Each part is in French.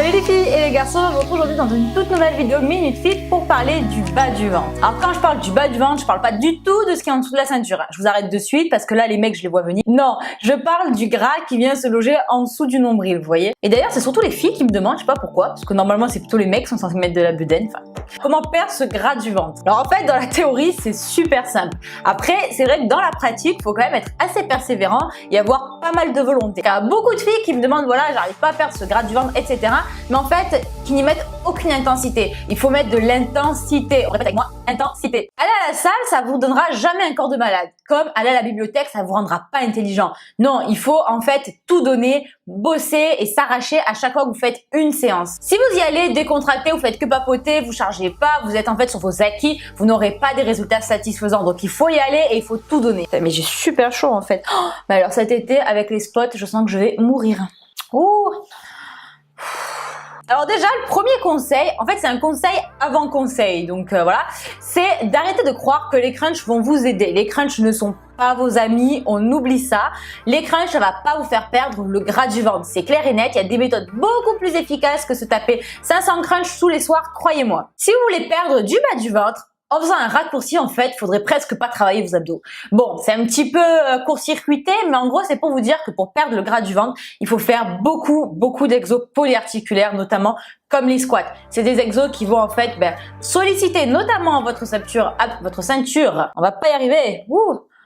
Salut les filles et les garçons, on se retrouve aujourd'hui dans une toute nouvelle vidéo Minute Fit pour parler du bas du ventre. Alors quand je parle du bas du ventre, je parle pas du tout de ce qui est en dessous de la ceinture. Je vous arrête de suite parce que là les mecs je les vois venir. Non, je parle du gras qui vient se loger en dessous du nombril, vous voyez. Et d'ailleurs c'est surtout les filles qui me demandent, je sais pas pourquoi, parce que normalement c'est plutôt les mecs qui sont censés mettre de la bedaine. Enfin, comment perdre ce gras du ventre? Alors en fait dans la théorie c'est super simple. Après c'est vrai que dans la pratique il faut quand même être assez persévérant et avoir pas mal de volonté. Il y a beaucoup de filles qui me demandent voilà j'arrive pas à perdre ce gras du ventre etc. Mais en fait qui n'y mettent aucune intensité. Il faut mettre de l'intensité. Répète avec moi, intensité. Aller à la salle, ça vous donnera jamais un corps de malade. Comme aller à la bibliothèque, ça vous rendra pas intelligent. Non, il faut en fait tout donner, bosser et s'arracher à chaque fois que vous faites une séance. Si vous y allez décontracté, vous faites que papoter, vous chargez pas, vous êtes en fait sur vos acquis, vous n'aurez pas des résultats satisfaisants. Donc il faut y aller et il faut tout donner. Mais j'ai super chaud en fait. Oh, mais alors cet été avec les spots, je sens que je vais mourir. Ouh. Alors déjà, le premier conseil, en fait c'est un conseil avant conseil, donc voilà, c'est d'arrêter de croire que les crunchs vont vous aider. Les crunchs ne sont pas vos amis, on oublie ça. Les crunchs, ça va pas vous faire perdre le gras du ventre, c'est clair et net, il y a des méthodes beaucoup plus efficaces que se taper 500 crunchs tous les soirs, croyez-moi. Si vous voulez perdre du bas du ventre, en faisant un raccourci, en fait, faudrait presque pas travailler vos abdos. Bon, c'est un petit peu court-circuité, mais en gros, c'est pour vous dire que pour perdre le gras du ventre, il faut faire beaucoup d'exos polyarticulaires, notamment comme les squats. C'est des exos qui vont en fait solliciter notamment votre ceinture, on va pas y arriver,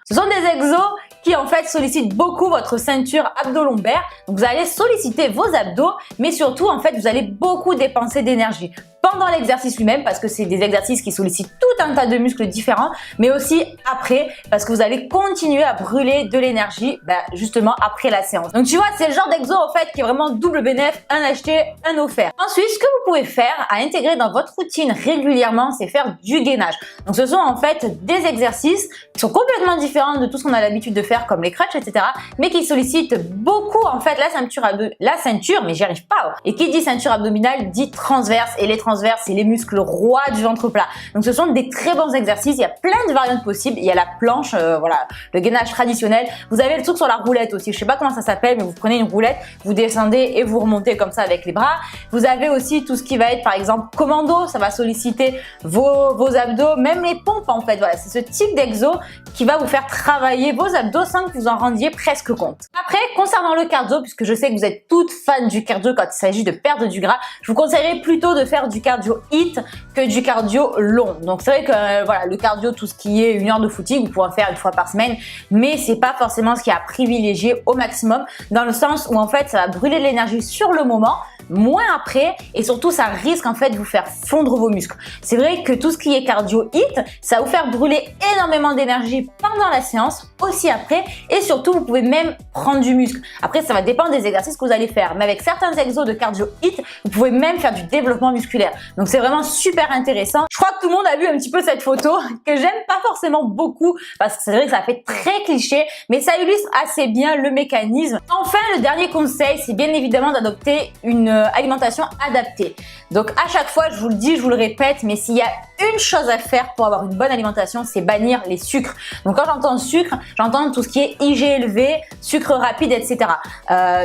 Ce sont des exos qui en fait sollicitent beaucoup votre ceinture abdo-lombaire. Donc vous allez solliciter vos abdos, mais surtout en fait vous allez beaucoup dépenser d'énergie pendant l'exercice lui-même parce que c'est des exercices qui sollicitent tout un tas de muscles différents, mais aussi après parce que vous allez continuer à brûler de l'énergie justement après la séance. Donc tu vois, c'est le genre d'exo en fait qui est vraiment double bénéf, un acheté, un offert. Ensuite, ce que vous pouvez faire à intégrer dans votre routine régulièrement, c'est faire du gainage. Donc ce sont en fait des exercices qui sont complètement différents de tout ce qu'on a l'habitude de faire comme les crunchs, etc. mais qui sollicitent beaucoup en fait la ceinture, mais j'y arrive pas. Et qui dit ceinture abdominale dit transverse, et les transverses c'est les muscles rois du ventre plat. Donc ce sont des très bons exercices, il y a plein de variantes possibles. Il y a la planche, voilà, le gainage traditionnel. Vous avez le truc sur la roulette aussi, je sais pas comment ça s'appelle, mais vous prenez une roulette, vous descendez et vous remontez comme ça avec les bras. Vous avez aussi tout ce qui va être par exemple commando, ça va solliciter vos abdos, même les pompes en fait. Voilà, c'est ce type d'exo qui va vous faire travailler vos abdos sans que vous en rendiez presque compte. Après, concernant le cardio, puisque je sais que vous êtes toutes fans du cardio quand il s'agit de perdre du gras, je vous conseillerais plutôt de faire du cardio HIIT que du cardio long. Donc c'est vrai que voilà, le cardio, tout ce qui est 1 heure de footing, vous pouvez en faire 1 fois par semaine, mais c'est pas forcément ce qui est à privilégier au maximum, dans le sens où en fait ça va brûler de l'énergie sur le moment, moins après, et surtout ça risque en fait de vous faire fondre vos muscles. C'est vrai que tout ce qui est cardio HIIT, ça va vous faire brûler énormément d'énergie pendant la séance, aussi après, et surtout vous pouvez même prendre du muscle. Après ça va dépendre des exercices que vous allez faire, mais avec certains exos de cardio HIIT, vous pouvez même faire du développement musculaire. Donc c'est vraiment super intéressant. Je crois que tout le monde a vu un petit peu cette photo que j'aime pas forcément beaucoup parce que c'est vrai que ça fait très cliché, mais ça illustre assez bien le mécanisme. Enfin, le dernier conseil, c'est bien évidemment d'adopter une alimentation adaptée. Donc à chaque fois, je vous le dis, je vous le répète, mais s'il y a une chose à faire pour avoir une bonne alimentation, c'est bannir les sucres. Donc quand j'entends sucre, j'entends tout ce qui est IG élevé, sucre rapide, etc.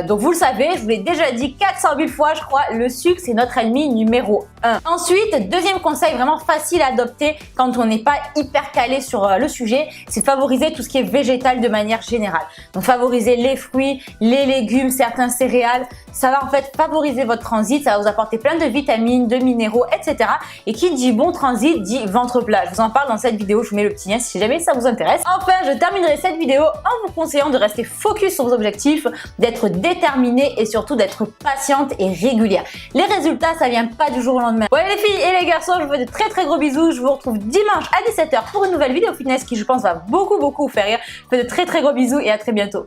Donc vous le savez, je vous l'ai déjà dit 400 000 fois, je crois, le sucre c'est notre ennemi numéro 1. Ensuite, deuxième conseil vraiment facile à adopter quand on n'est pas hyper calé sur le sujet, c'est de favoriser tout ce qui est végétal de manière générale. Donc favoriser les fruits, les légumes, certains céréales, ça va en fait favoriser votre transit, ça va vous apporter plein de vitamines, de minéraux, etc. Et qui dit bon transit dit ventre plat. Je vous en parle dans cette vidéo, je vous mets le petit lien si jamais ça vous intéresse. Enfin, je terminerai cette vidéo en vous conseillant de rester focus sur vos objectifs, d'être déterminé et surtout d'être patiente et régulière. Les résultats, ça vient pas du jour au lendemain. Ouais les filles et les garçons, je vous fais de très gros bisous. Je vous retrouve dimanche à 17 h pour une nouvelle vidéo fitness qui je pense va beaucoup vous faire rire. Je vous fais de très gros bisous et à très bientôt.